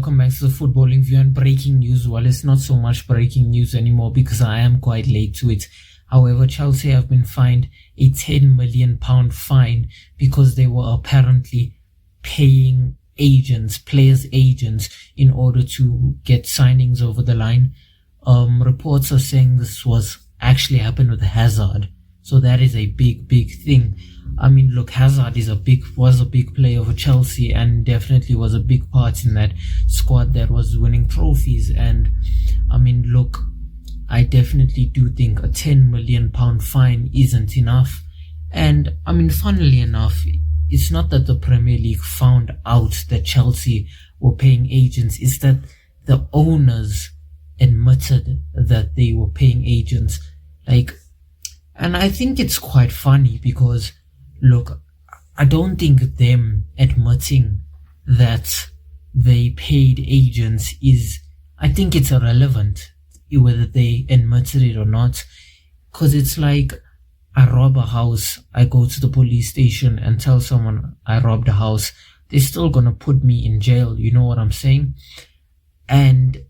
welcome back to the Footballing View. And breaking news, well, it's not so much breaking news anymore because I am quite late to it. However, Chelsea have been fined a £10 million fine because they were apparently paying players' agents, in order to get signings over the line. Reports are saying this was actually happened with Hazard. So that is a big thing. I mean, look, Hazard was a big player for Chelsea and definitely was a big part in that squad that was winning trophies. And I mean, look, I definitely do think a £10 million fine isn't enough. And I mean, funnily enough, it's not that the Premier League found out that Chelsea were paying agents, it's that the owners admitted that they were paying agents. And I think it's quite funny because, look, I don't think them admitting that they paid agents I think it's irrelevant whether they admitted it or not. Because it's like, I rob a house, I go to the police station and tell someone I robbed a house, they're still gonna put me in jail, you know what I'm saying? And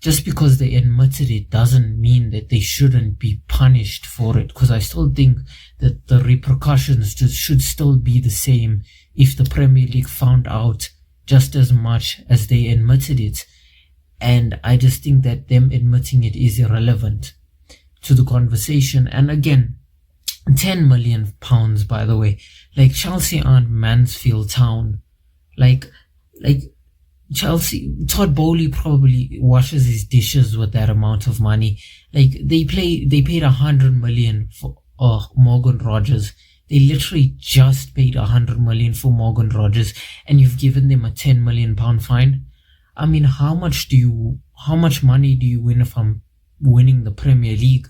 just because they admitted it doesn't mean that they shouldn't be punished for it, because I still think that the repercussions should still be the same if the Premier League found out just as much as they admitted it. And I just think that them admitting it is irrelevant to the conversation. And again, £10 million, by the way, Chelsea aren't Mansfield Town. Chelsea, Todd Bowley probably washes his dishes with that amount of money. They paid 100 million for Morgan Rogers. They literally just paid 100 million for Morgan Rogers, and you've given them a £10 million fine. I mean, how much money do you win from winning the Premier League?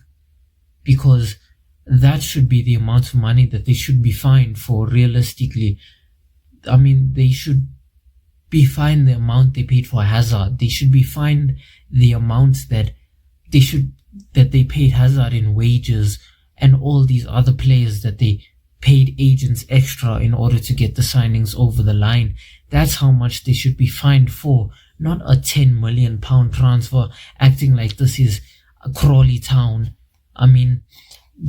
Because that should be the amount of money that they should be fined for realistically. I mean, they should be fined the amount they paid for Hazard. They should be fined the amount that they paid Hazard in wages and all these other players that they paid agents extra in order to get the signings over the line. That's how much they should be fined for, not a £10 million transfer, acting like this is a Crawley Town. I mean,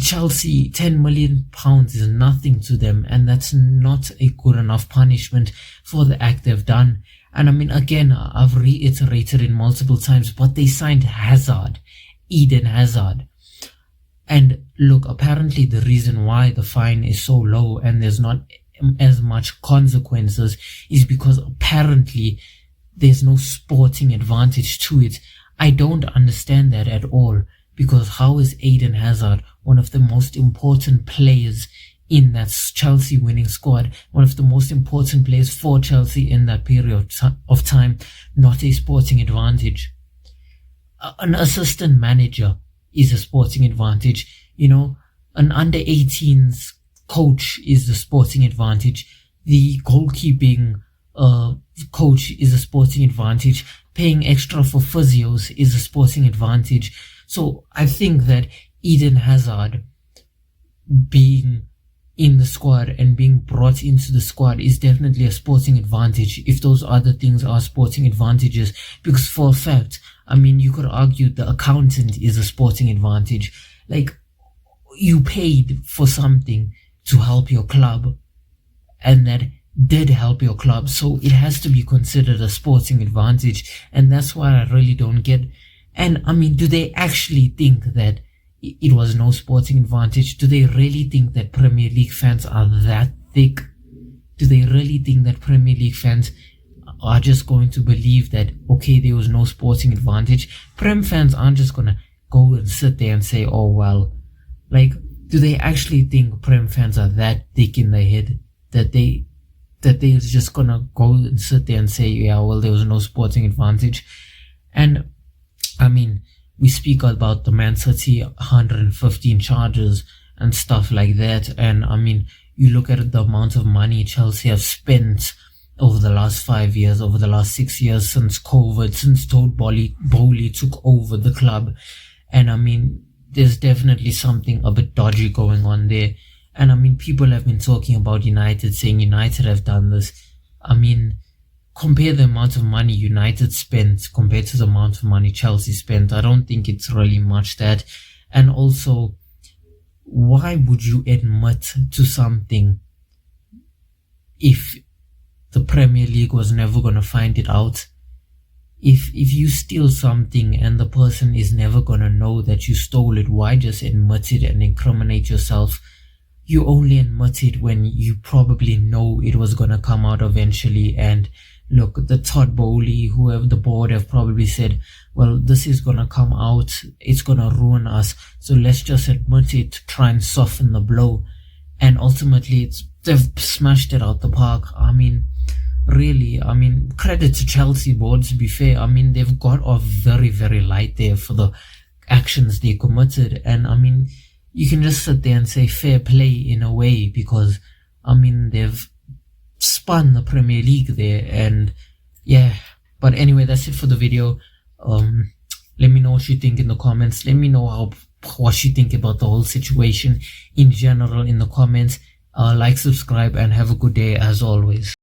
Chelsea, £10 million is nothing to them, and that's not a good enough punishment for the act they've done. And I mean, again, I've reiterated it multiple times, but they signed Hazard, Eden Hazard. And look, apparently the reason why the fine is so low and there's not as much consequences is because apparently there's no sporting advantage to it. I don't understand that at all. Because how is Eden Hazard, one of the most important players in that Chelsea winning squad, one of the most important players for Chelsea in that period of time, not a sporting advantage? An assistant manager is a sporting advantage. You know, an under-18s coach is a sporting advantage. The goalkeeping coach is a sporting advantage. Paying extra for physios is a sporting advantage. So I think that Eden Hazard being in the squad and being brought into the squad is definitely a sporting advantage if those other things are sporting advantages. Because for a fact, I mean, you could argue the accountant is a sporting advantage. You paid for something to help your club, and that did help your club, so it has to be considered a sporting advantage. And that's why I really don't get. And I mean, do they actually think that it was no sporting advantage? Do they really think that Premier League fans are that thick? Do they really think that Premier League fans are just going to believe that, okay, there was no sporting advantage? Prem fans aren't just going to go and sit there and say, oh, well, do they actually think Prem fans are that thick in their head that they're just going to go and sit there and say, yeah, well, there was no sporting advantage? And I mean, we speak about the Man City 115 charges and stuff like that. And I mean, you look at the amount of money Chelsea have spent over the last 5 years, over the last 6 years, since COVID, since Todd Bowley took over the club. And I mean, there's definitely something a bit dodgy going on there. And I mean, people have been talking about United, saying United have done this. I mean, compare the amount of money United spent compared to the amount of money Chelsea spent, I don't think it's really much that. And also, why would you admit to something if the Premier League was never going to find it out? If you steal something and the person is never going to know that you stole it, why just admit it and incriminate yourself? You only admit it when you probably know it was going to come out eventually. And look, the Todd Bowley, whoever the board have probably said, well, this is going to come out, it's going to ruin us, so let's just admit it to try and soften the blow. And ultimately, they've smashed it out the park. I mean, really, I mean, credit to Chelsea board, to be fair. I mean, they've got off very, very light there for the actions they committed. And I mean, you can just sit there and say fair play in a way, because I mean, they've spun the Premier League there. And yeah, but anyway, that's it for the video. Let me know what you think in the comments. Let me know what you think about the whole situation in general in the comments. Like, subscribe, and have a good day as always.